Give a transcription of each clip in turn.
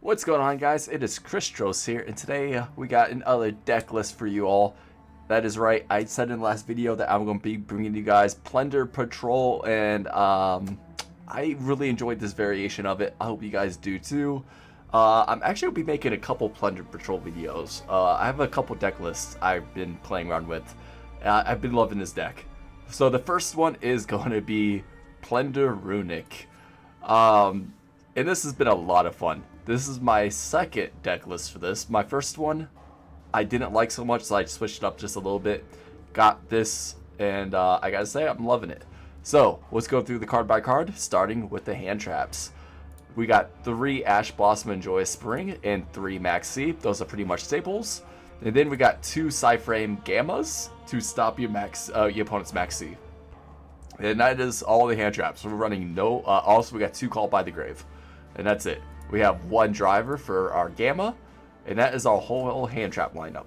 What's going on, guys? It is Christros here, and today we got another deck list for you all. That is right, I said in the last video that I'm going to be bringing you guys Plunder Patrol, and I really enjoyed this variation of it. I hope you guys do too. I'm actually going to be making a couple Plunder Patrol videos. I have a couple deck lists I've been playing around with. I've been loving this deck. So the first one is going to be Plunder Runick. And this has been a lot of fun. This is my second deck list for this. My first one I didn't like so much, so I switched it up just a little bit. Got this, and I gotta say, I'm loving it. So, let's go through the card by card, starting with the hand traps. We got 3 Ash Blossom and Joyous Spring and 3 Maxi. Those are pretty much staples. And then we got 2 Psyframe Gammas to stop your opponent's Maxi. And that is all the hand traps. We're running no. Also, we got 2 Call by the Grave, and that's it. We have 1 driver for our Gamma, and that is our whole hand trap lineup.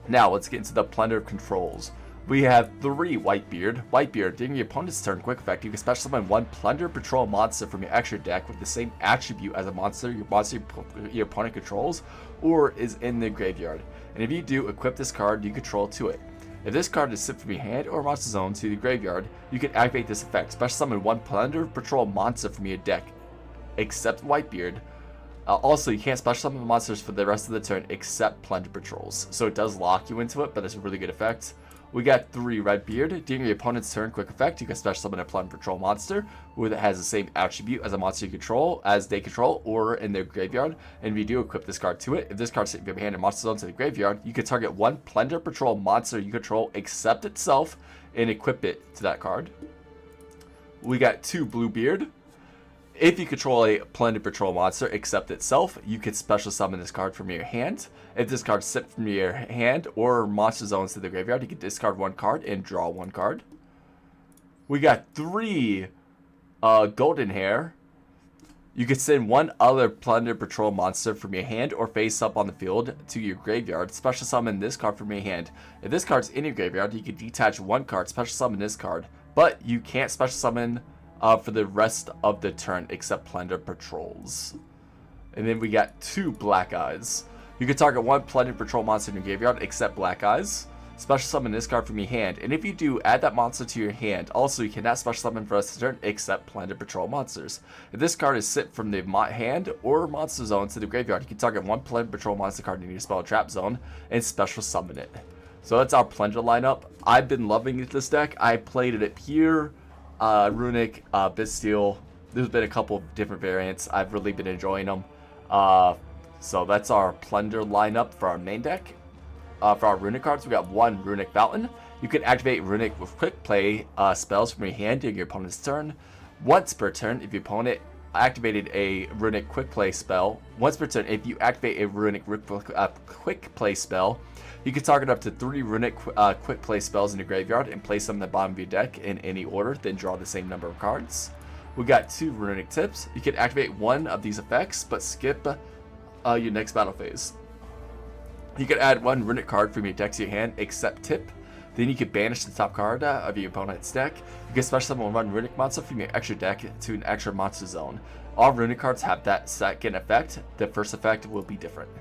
Now let's get into the Plunder controls. We have 3 Whitebeard. Whitebeard, during your opponent's turn, quick effect, you can special summon 1 Plunder Patrol monster from your extra deck with the same attribute as a monster your opponent controls or is in the graveyard. And if you do, equip this card you control to it. If this card is sent from your hand or monster zone to the graveyard, you can activate this effect. Special summon 1 Plunder Patrol monster from your deck, except Whitebeard. Also, you can't special summon monsters for the rest of the turn except Plunder Patrols. So it does lock you into it, but it's a really good effect. We got 3 Redbeard. During your opponent's turn, quick effect, you can special summon a Plunder Patrol monster who has the same attribute as a monster you control, as they control, or in their graveyard. And if you do, equip this card to it. If this card is sent from your hand and monster zone to the graveyard, you can target 1 Plunder Patrol monster you control except itself and equip it to that card. We got 2 Bluebeard. If you control a Plunder Patrol monster except itself, you can special summon this card from your hand. If this card is sent from your hand or monster zones to the graveyard, you can discard 1 card and draw 1 card. We got 3 Golden Hair. You can send 1 other Plunder Patrol monster from your hand or face up on the field to your graveyard. Special summon this card from your hand. If this card's in your graveyard, you can detach 1 card, special summon this card. But you can't special summon for the rest of the turn except Plunder Patrols. And then we got 2 Black Eyes. You can target 1 Plunder Patrol monster in your graveyard except Black Eyes. Special summon this card from your hand, and if you do, add that monster to your hand. Also, you cannot special summon for the rest of the turn except Plunder Patrol monsters. If this card is sent from the hand or monster zone to the graveyard, you can target 1 Plunder Patrol monster card in your spell trap zone and special summon it. So that's our Plunder lineup. I've been loving this deck. I played it at Pure, Runick, Bitsteel. There's been a couple of different variants. I've really been enjoying them. So that's our Plunder lineup for our main deck. For our Runick cards, we got 1 Runick Fountain. You can activate Runick with quick play spells from your hand during your opponent's turn. Once per turn, if your opponent activated a Runick quick play spell, once per turn, if you activate a Runick quick play spell, you can target up to 3 Runick quick play spells in your graveyard and place them in the bottom of your deck in any order, then draw the same number of cards. We got 2 Runick Tips. You can activate 1 of these effects, but skip your next battle phase. You can add 1 Runick card from your deck to your hand, except Tip. Then you can banish the top card of your opponent's deck. You can special summon 1 Runick monster from your extra deck to an extra monster zone. All Runick cards have that second effect. The first effect will be different.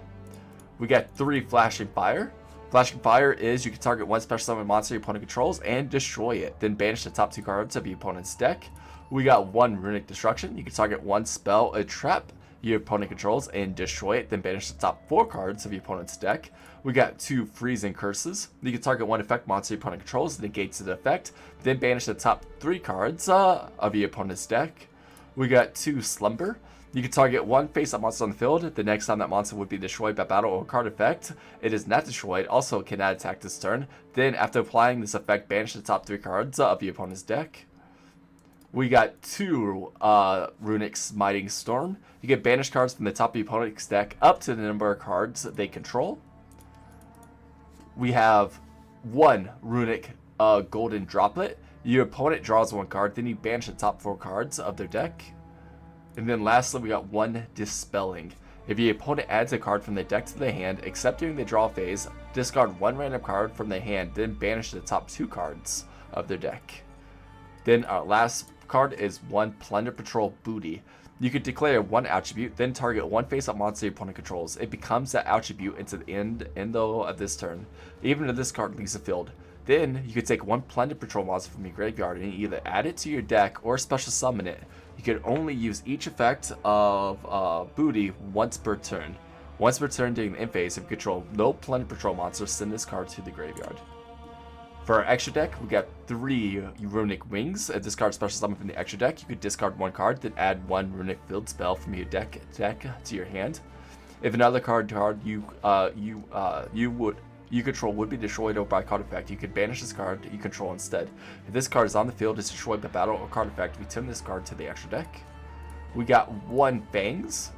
We got 3 Flashing Fire. Flashing Fire is you can target 1 special summon monster your opponent controls and destroy it. Then banish the top 2 cards of your opponent's deck. We got 1 Runick Destruction. You can target 1 spell, a trap your opponent controls and destroy it. Then banish the top 4 cards of your opponent's deck. We got 2 Freezing Curses. You can target 1 effect monster your opponent controls, negates the effect. Then banish the top 3 cards of your opponent's deck. We got 2 Slumber. You can target 1 face-up monster on the field. The next time that monster would be destroyed by battle or card effect, it is not destroyed. Also cannot attack this turn. Then after applying this effect, banish the top 3 cards of your opponent's deck. We got 2 Runick Smiting Storm. You get banish cards from the top of your opponent's deck up to the number of cards they control. We have 1 Runick Golden Droplet. Your opponent draws 1 card, then you banish the top 4 cards of their deck. And then lastly, we got 1 Dispelling. If your opponent adds a card from the deck to the hand, except during the draw phase, discard 1 random card from the hand, then banish the top 2 cards of their deck. Then our last card is 1 Plunder Patrol Booty. You could declare one attribute, then target one face-up monster your opponent controls. It becomes that attribute into the end of this turn, even if this card leaves the field. Then, you could take one Plunder Patrol monster from your graveyard and either add it to your deck or special summon it. You can only use each effect of Booty once per turn. Once per turn during the end phase, if you control no Plunder Patrol monsters, send this card to the graveyard. For our extra deck, we got 3 Runick Wings. If this card special summon from the extra deck, you could discard one card, then add one Runick Field spell from your deck to your hand. If another card you control would be destroyed or by card effect, you could banish this card you control instead. If this card is on the field, is destroyed by battle or card effect, return this card to the extra deck. We got 1 Fangs.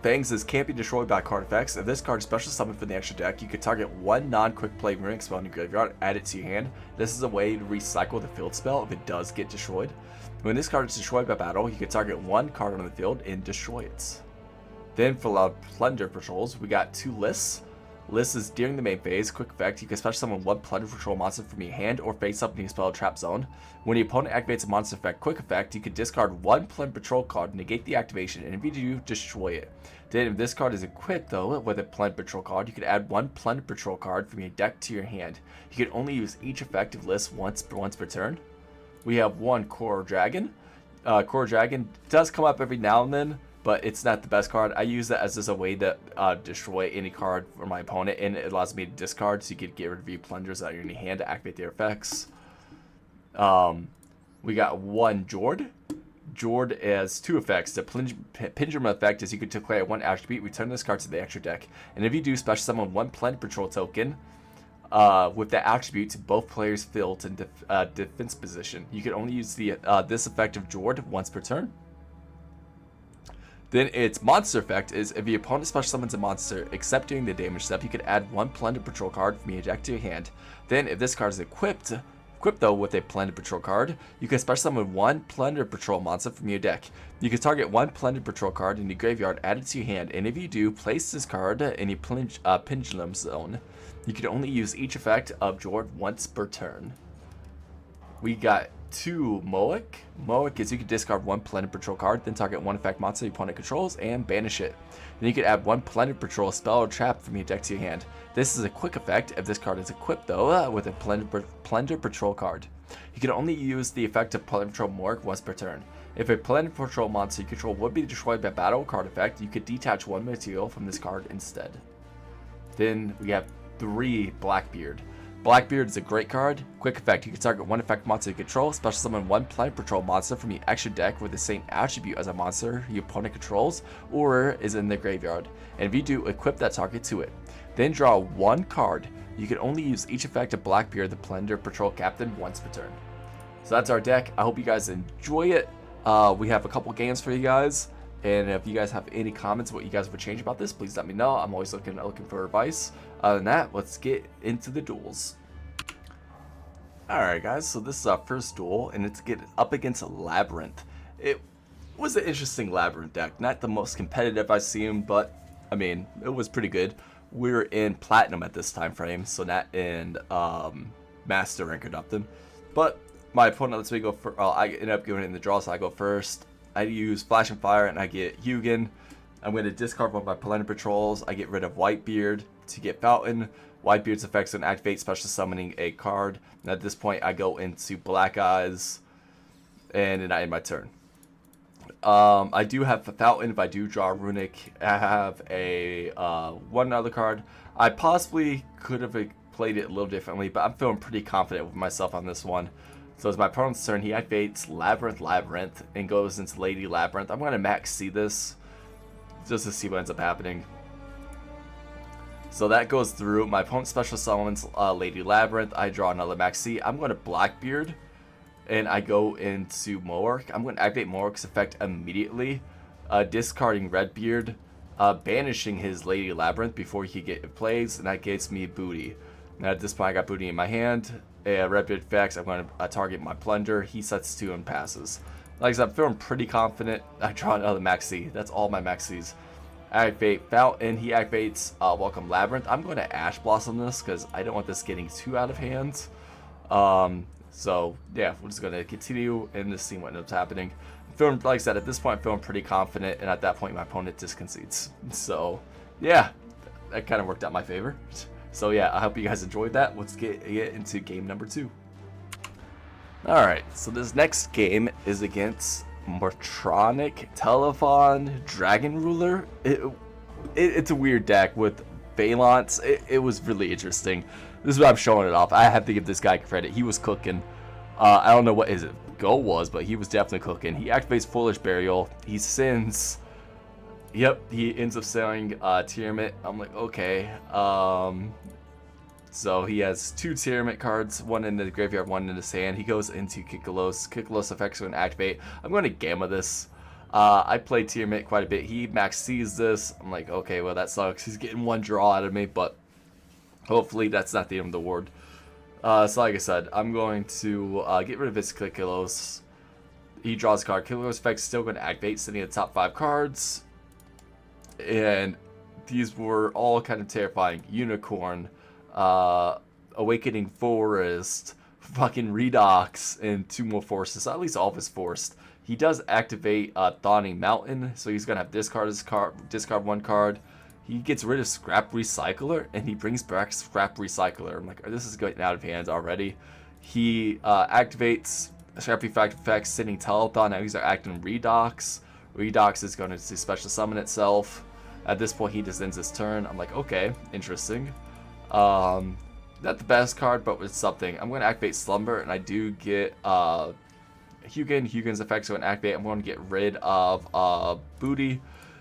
Fangs can't be destroyed by card effects. If this card is special summoned from the extra deck, you could target one non-quick play Runick spell in your graveyard, add it to your hand. This is a way to recycle the field spell if it does get destroyed. When this card is destroyed by battle, you could target one card on the field and destroy it. Then for loud Plunder Patrols, we got 2 lists. List is during the main phase, quick effect, you can special summon one Plunder Patrol monster from your hand or face up in your spell trap zone. When your opponent activates a monster effect quick effect, you can discard one Plunder Patrol card, negate the activation, and if you do, destroy it. Then if this card is equipped though with a Plunder Patrol card, you can add one Plunder Patrol card from your deck to your hand. You can only use each effective list once per turn. We have 1 Coral Dragon. Coral Dragon does come up every now and then, but it's not the best card. I use that as just a way to destroy any card for my opponent, and it allows me to discard, so you can get rid of your plunders that are in your hand to activate their effects. We got 1 Jord. Jord has 2 effects. The Pendulum effect is you can declare one attribute, return this card to the extra deck, and if you do, special summon one Plunder Patrol token with that attribute to both players' field and defense position. You can only use this effect of Jord once per turn. Then its monster effect is if your opponent special summons a monster, except during the damage step, you can add one Plunder Patrol card from your deck to your hand. Then if this card is equipped though with a Plunder Patrol card, you can special summon one Plunder Patrol monster from your deck. You can target one Plunder Patrol card in your graveyard, add it to your hand, and if you do, place this card in your Pendulum zone. You can only use each effect of Jord once per turn. We got 2 Moek. Moek is you can discard one Plunder Patrol card, then target one effect monster your opponent controls and banish it. Then you can add one Plunder Patrol spell or trap from your deck to your hand. This is a quick effect if this card is equipped though with a Plunder Patrol card. You can only use the effect of Plunder Patrol Moek once per turn. If a Plunder Patrol monster you control would be destroyed by battle or card effect, you could detach one material from this card instead. Then we have 3 Blackbeard. Blackbeard is a great card. Quick effect, you can target one effect monster you control, special summon one Plunder Patrol monster from your extra deck with the same attribute as a monster your opponent controls or is in the graveyard. And if you do, equip that target to it. Then draw 1 card. You can only use each effect of Blackbeard, the Plunder Patrol Captain, once per turn. So that's our deck. I hope you guys enjoy it. We have a couple games for you guys. And if you guys have any comments what you guys would change about this, please let me know. I'm always looking for advice. Other than that, let's get into the duels. Alright guys, so this is our first duel, and it's up against Labyrinth. It was an interesting Labyrinth deck. Not the most competitive I've seen, but I mean, it was pretty good. We're in Platinum at this time frame, so not in Master rank or nothing. But my opponent lets me go first. I end up going in the draw, so I go first. I use Flash and Fire, and I get Hugin. I'm going to discard one of my Plunder Patrols. I get rid of Whitebeard to get Fountain. Whitebeard's effects on activate special summoning a card. And at this point, I go into Black Eyes, and then I end my turn. I do have a Fountain. If I do draw Runick, I have a one other card. I possibly could have played it a little differently, but I'm feeling pretty confident with myself on this one. So as my opponent's turn, he activates Labyrinth, and goes into Lady Labyrinth. I'm going to max C this, just to see what ends up happening. So that goes through. My opponent special summons Lady Labyrinth. I draw another max C. I'm going to Blackbeard, and I go into Moark. I'm going to activate Moark's effect immediately, discarding Redbeard, banishing his Lady Labyrinth before he plays, and that gets me Booty. Now at this point, I got Booty in my hand. Redbeard effects, I'm going to target my Plunder. He sets 2 and passes. Like I said, I'm feeling pretty confident. I draw another max C. That's all my max Cs. Activate Fountain. He activates Welcome Labyrinth. I'm going to Ash Blossom this because I don't want this getting too out of hand. So yeah, we're just going to continue and just see what ends up happening. feeling, like I said, at this point, I'm feeling pretty confident, and at that point, my opponent just concedes. So, yeah, that kind of worked out in my favor. So, yeah, I hope you guys enjoyed that. Let's get into game number 2. Alright, so this next game is against Mortronic Telephon Dragon Ruler. It's a weird deck with Valance. It was really interesting. This is what I'm showing it off. I have to give this guy credit. He was cooking. I don't know what his goal was, but he was definitely cooking. He activates Foolish Burial. He sends... Yep, he ends up selling Tiamat. I'm like, okay. So he has 2 Tiamat cards, one in the graveyard, one in his hand. He goes into Kikalos. Kikalos effects going to activate. I'm going to Gamma this. I play Tiamat quite a bit. He max sees this. I'm like, okay, well, that sucks. He's getting 1 draw out of me, but hopefully that's not the end of the ward. So like I said, I'm going to get rid of his Kikalos. He draws a card. Kikalos effect's still going to activate, sending the top 5 cards. And these were all kind of terrifying. Unicorn, Awakening Forest, fucking Redox, and 2 more forces. So at least all of his forced. He does activate Thawning Mountain, so he's gonna have discard 1 card. He gets rid of Scrap Recycler, and he brings back Scrap Recycler. I'm like, this is getting out of hand already. He activates Scrap Refractor effects, sending Telethon. Now he's acting Redox. Redox is going to special summon itself. At this point, he just ends his turn. I'm like, okay, interesting. Not the best card, but with something. I'm going to activate Slumber, and I do get Hugin. Hugin's effects going to activate. I'm going to get rid of Booty.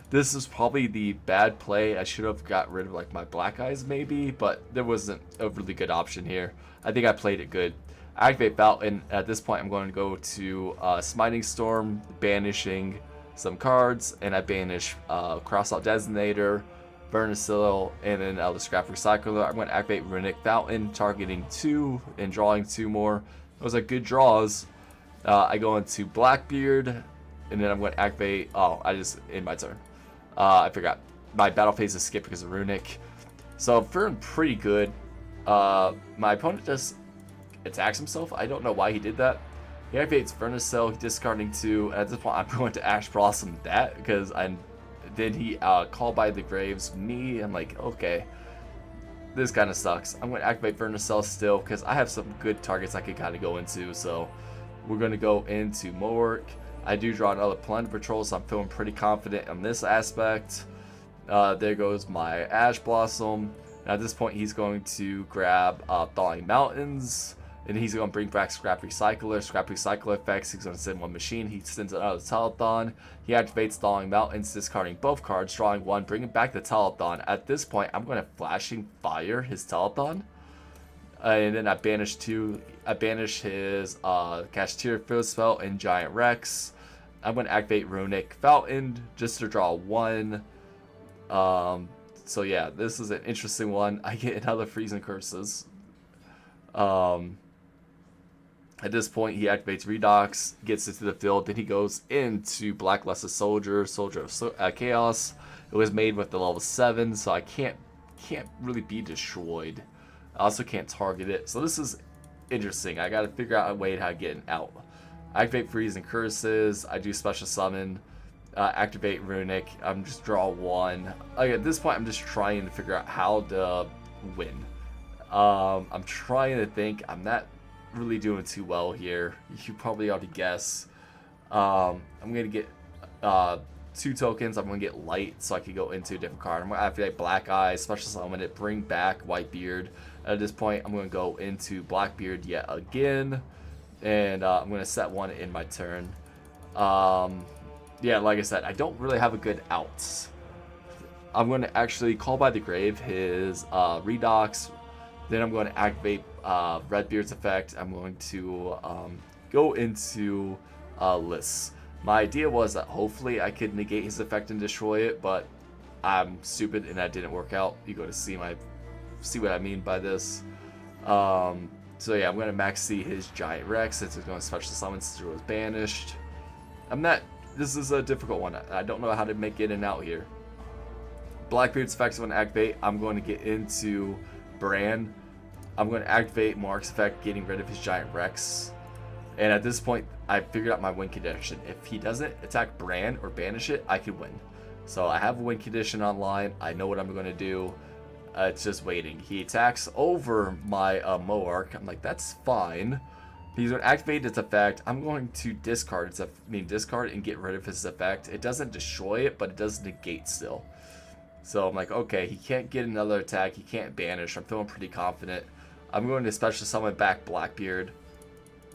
This is probably the bad play. I should have got rid of like my Black Eyes maybe, but there wasn't a really good option here. I think I played it good. I activate Fountain. At this point, I'm going to go to Smiting Storm, banishing some cards, and I banish Crossout Designator, Vernasil, and then the Scrap Recycler. I'm going to activate Runick Fountain, targeting 2 and drawing 2 more. Those are good draws. I go into Blackbeard, and then I'm going to activate... Oh, I just end my turn. I forgot. My battle phase is skipped because of Runick. So I'm feeling pretty good. My opponent just attacks himself. I don't know why he did that. He activates Vernasil, discarding 2. At this point, I'm going to Ash Blossom that because then he Call by the Graves me. I'm like, okay, this kind of sucks. I'm going to activate Vernasil still because I have some good targets I could kind of go into. So we're going to go into Mork. I do draw another Plunder Patrol, so I'm feeling pretty confident on this aspect. There goes my Ash Blossom. Now at this point, he's going to grab Thawing Mountains, and he's going to bring back Scrap Recycler. Scrap Recycler effects, he's going to send 1 machine. He sends another Telethon. He activates Thawing Mountains, discarding both cards, drawing 1, bringing back the Telethon. At this point, I'm going to Flashing Fire his Telethon. And then I banish 2. I banish his Cashier Field Spell and Giant Rex. I'm going to activate Runick Fountain just to draw 1. So yeah, this is an interesting one. I get another Freezing Curses. At this point, he activates Redox, gets into the field, then he goes into Blacklusted Soldier, Soldier of Chaos. It was made with the level 7, so I can't really be destroyed. I also can't target it. So this is interesting. I got to figure out a way how to get it out. Activate Freeze and Curses. I do Special Summon. Activate Runick. I'm just draw 1. Like, at this point, I'm just trying to figure out how to win. I'm trying to think. I'm not really doing too well here. You probably ought to guess. I'm going to get 2 tokens. I'm going to get Light so I can go into a different card. I'm going to activate Black Eyes, Special Summon it, bring back Whitebeard. At this point, I'm going to go into Blackbeard yet again. And I'm going to set 1 in my turn. Yeah, like I said, I don't really have a good out. I'm going to actually Call by the Grave his Redox. Then I'm going to activate Redbeard's effect. I'm going to go into Lists. My idea was that hopefully I could negate his effect and destroy it, but I'm stupid and that didn't work out. You go to see what I mean by this. So yeah, I'm going to max see his Giant Rex since it's going to special summon since it was banished. This is a difficult one. I don't know how to make in and out here. Blackbeard's effects going to activate. I'm going to get into Bran. I'm going to activate Mark's effect, getting rid of his Giant Rex. And at this point, I figured out my win condition. If he doesn't attack Brand or banish it, I could win. So I have a win condition online. I know what I'm going to do. It's just waiting. He attacks over my Moark. I'm like, that's fine. He's going to activate its effect. I'm going to discard discard and get rid of his effect. It doesn't destroy it, but it does negate still. So I'm like, okay, he can't get another attack. He can't banish. I'm feeling pretty confident. I'm going to special summon back Blackbeard.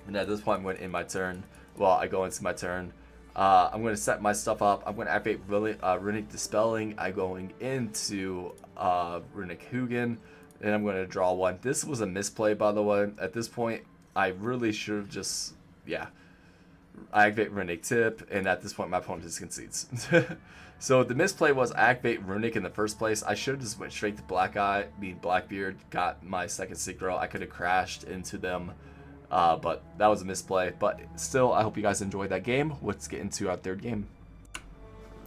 And at this point, I'm going to end my turn. Well, I go into my turn. I'm going to set my stuff up. I'm going to activate Runick Dispelling. I'm going into Runick Hugin. And I'm going to draw one. This was a misplay, by the way. At this point, I really should have just, yeah. I activate Runick Tip. And at this point, my opponent just concedes. So the misplay was activate Runick in the first place. I should have just went straight to Blackbeard. Got my second Synchro. I could have crashed into them. But that was a misplay. But still, I hope you guys enjoyed that game. Let's get into our third game.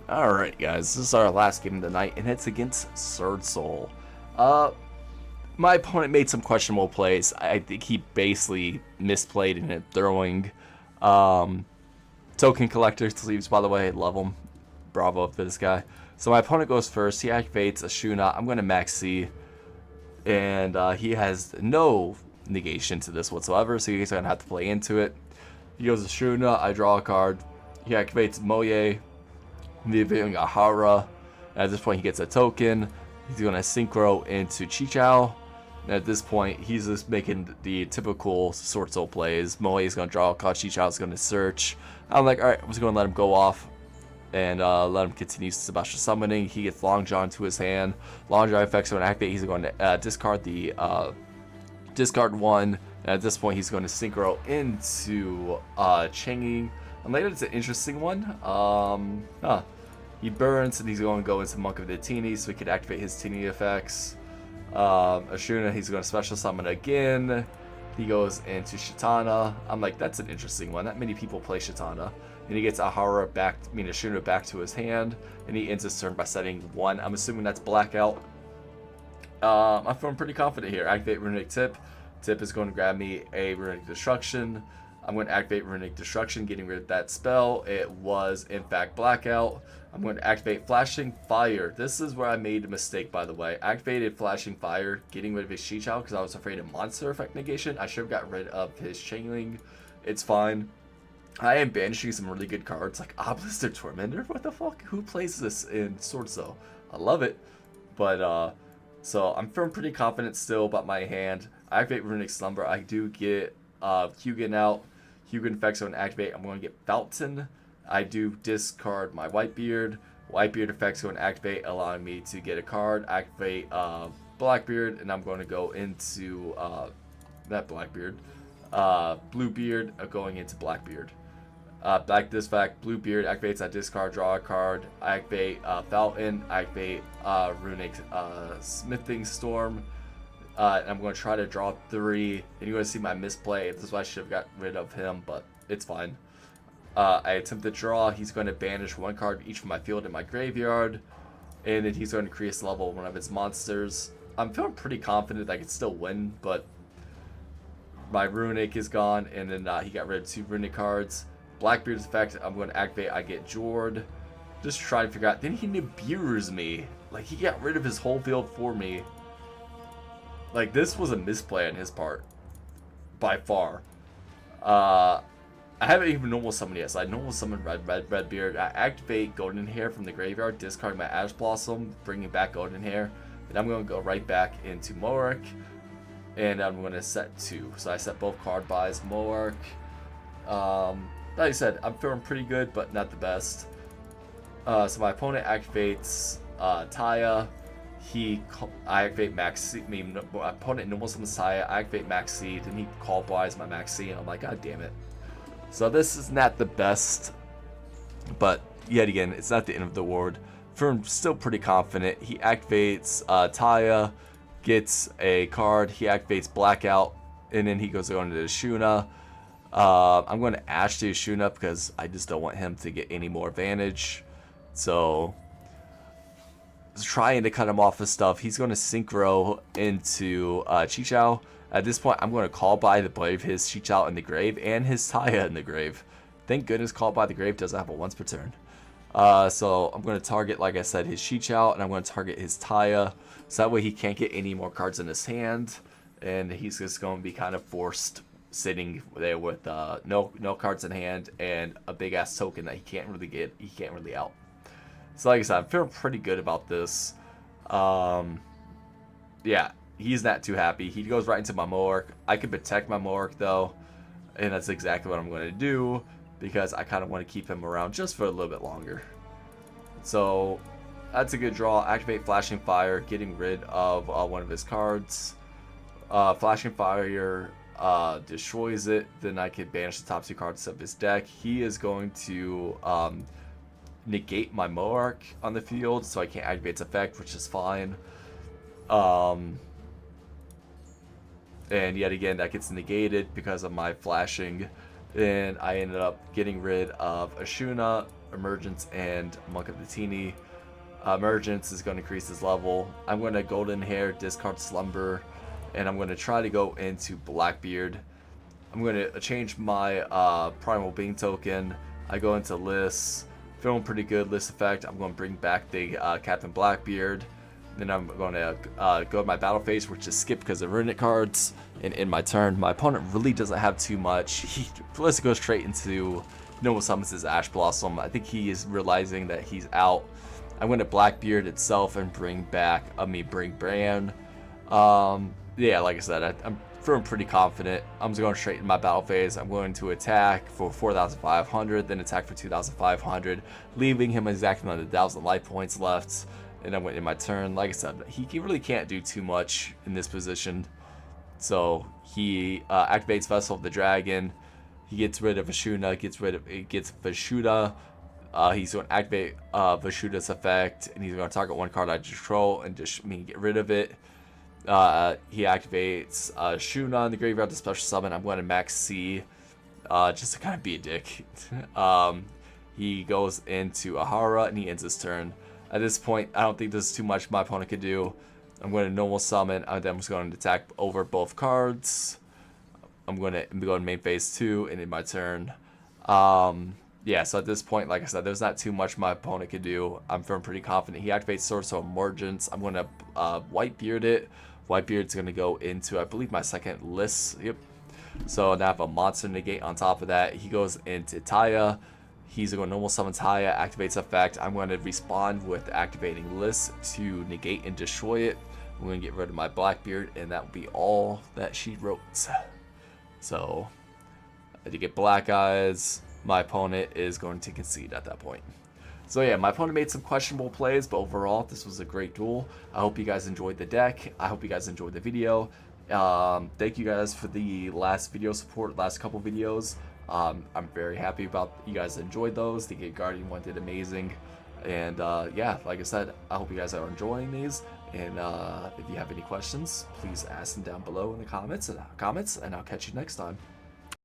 Alright, guys. This is our last game of the night, and it's against Sword Soul. My opponent made some questionable plays. I think he basically misplayed in it, throwing token collector sleeves, by the way. I love them. Bravo for this guy. So my opponent goes first. He activates a Shuna. I'm going to maxi. And he has no negation to this whatsoever, so he's gonna have to play into it. He goes to Shuna, I draw a card. He activates Moye, leaving a Hara. At this point, he gets a token. He's gonna synchro into Chichao. And at this point, he's just making the typical Sword Soul plays. Moye is gonna draw a card. Chichao is gonna search. I'm like, all right, I'm just gonna let him go off and let him continue special summoning. He gets Long John to his hand. Long John effects are gonna activate. He's going to discard the discard one. And at this point, he's going to synchro into Changing. And later, it's an interesting one. He burns, and he's going to go into Monk of the Teeny, so he could activate his Teeny effects. Ashuna, he's going to special summon again. He goes into Shitana. I'm like, that's an interesting one. Not many people play Shitana. And he gets Ahara back, Ashuna back to his hand. And he ends his turn by setting one. I'm assuming that's Blackout. I'm feeling pretty confident here. Activate Runick Tip. Tip is going to grab me a Runick Destruction. I'm going to activate Runick Destruction, getting rid of that spell. It was, in fact, Blackout. I'm going to activate Flashing Fire. This is where I made a mistake, by the way. Activated Flashing Fire, getting rid of his Chichao because I was afraid of Monster Effect negation. I should have got rid of his Changling. It's fine. I am banishing some really good cards like Obelisk the Tormentor. What the fuck? Who plays this in Sword Soul? I love it. But, so I'm feeling pretty confident still about my hand. I activate Runick Slumber. I do get Hugin out. Hugin effects on activate. I'm going to get Fountain. I do discard my Whitebeard. Whitebeard effects going to activate, allowing me to get a card. Activate Blackbeard, and I'm going to go into that Blackbeard. Bluebeard going into Blackbeard. This fact, Bluebeard activates. I discard, draw a card. I activate Fountain. I activate Runick Smithing Storm. And I'm going to try to draw 3. And you're going to see my misplay. This is why I should have got rid of him, but it's fine. I attempt to draw. He's going to banish 1 card each from my field in my graveyard. And then he's going to increase level of one of his monsters. I'm feeling pretty confident that I can still win, but my Runick is gone. And then he got rid of 2 Runick cards. Blackbeard's effect, I'm going to activate. I get Jord. Just trying to figure out. Then he Nibiru's me. Like, he got rid of his whole field for me. Like, this was a misplay on his part. By far. I haven't even normal summoned yet. So I normal summon Redbeard. I activate Golden Hair from the graveyard. Discard my Ash Blossom. Bringing back Golden Hair. And I'm going to go right back into Moark. And I'm going to set 2. So I set both card buys. Moark. Like I said, I'm feeling pretty good, but not the best. So my opponent activates Taya. I activate Maxi. My opponent normal summons Taya. I activate Maxi. Then he call buys my Maxi, and I'm like, God damn it. So this is not the best, but yet again, it's not the end of the world. I'm still pretty confident. He activates Taya, gets a card. He activates Blackout, and then he goes on to the Shuna. I'm going to Ash to Shuna because I just don't want him to get any more advantage. So, trying to cut him off of stuff. He's going to Synchro into Chichao. At this point, I'm going to call by the Brave his Chichao in the grave and his Taya in the grave. Thank goodness Call by the Grave doesn't have a once per turn. So I'm going to target, like I said, his Chichao, and I'm going to target his Taya. So that way he can't get any more cards in his hand, and he's just going to be kind of forced sitting there with no cards in hand and a big ass token that he can't really out. So like I said, I'm feeling pretty good about this. Yeah, he's not too happy. He goes right into my Moark. I can protect my Moark though, and that's exactly what I'm going to do because I kind of want to keep him around just for a little bit longer. So that's a good draw. Activate Flashing Fire, getting rid of one of his cards. Flashing Fire destroys it. Then I can banish the top 2 cards of his deck. He is going to negate my Moark on the field, so I can't activate its effect, which is fine. And yet again, that gets negated because of my flashing. And I ended up getting rid of Ashuna, Emergence, and Monk of the Teeny. Emergence is going to increase his level. I'm going to Golden Hair, discard Slumber, and I'm going to try to go into Blackbeard. I'm going to change my Primal Being token. I go into List. Feeling pretty good. List effect. I'm going to bring back the Captain Blackbeard. Then I'm going to go to my battle phase, which is skip because of Runick cards. And in my turn, my opponent really doesn't have too much. He let's go straight into Noble Summons his Ash Blossom. I think he is realizing that he's out. I'm going to Blackbeard itself and bring back, bring Bran. Yeah, like I said, I'm feeling pretty confident. I'm just going straight in my battle phase. I'm going to attack for 4,500, then attack for 2,500, leaving him exactly on the 1,000 life points left. And I went in my turn. Like I said, he really can't do too much in this position. So he activates Vessel of the Dragon. He gets rid of Ashuna, gets Vashuda. He's going to activate Vashuda's effect, and he's going to target one card I control and just get rid of it. He activates Ashuna in the graveyard to special summon. I'm going to max C just to kind of be a dick. He goes into Ahara and he ends his turn. At this point, I don't think there's too much my opponent could do. I'm going to normal summon. Then I'm just going to attack over both cards. I'm going to go to main phase 2 and in my turn. Yeah, so at this point, like I said, there's not too much my opponent could do. I'm feeling pretty confident. He activates Source of Emergence. I'm going to Whitebeard it. Whitebeard's going to go into, I believe, my second list. Yep. So now I have a monster negate on top of that. He goes into Taya. He's going to normal summon Taya, activates effect. I'm going to respond with activating List to negate and destroy it. I'm going to get rid of my Blackbeard, and that will be all that she wrote. So, to get Black Eyes, my opponent is going to concede at that point. So yeah, my opponent made some questionable plays, but overall, this was a great duel. I hope you guys enjoyed the deck. I hope you guys enjoyed the video. Thank you guys for the last video support, last couple videos. I'm very happy about you guys enjoyed those. The Guardian one did amazing. And yeah, like I said, I hope you guys are enjoying these. And if you have any questions, please ask them down below in the comments, and I'll catch you next time.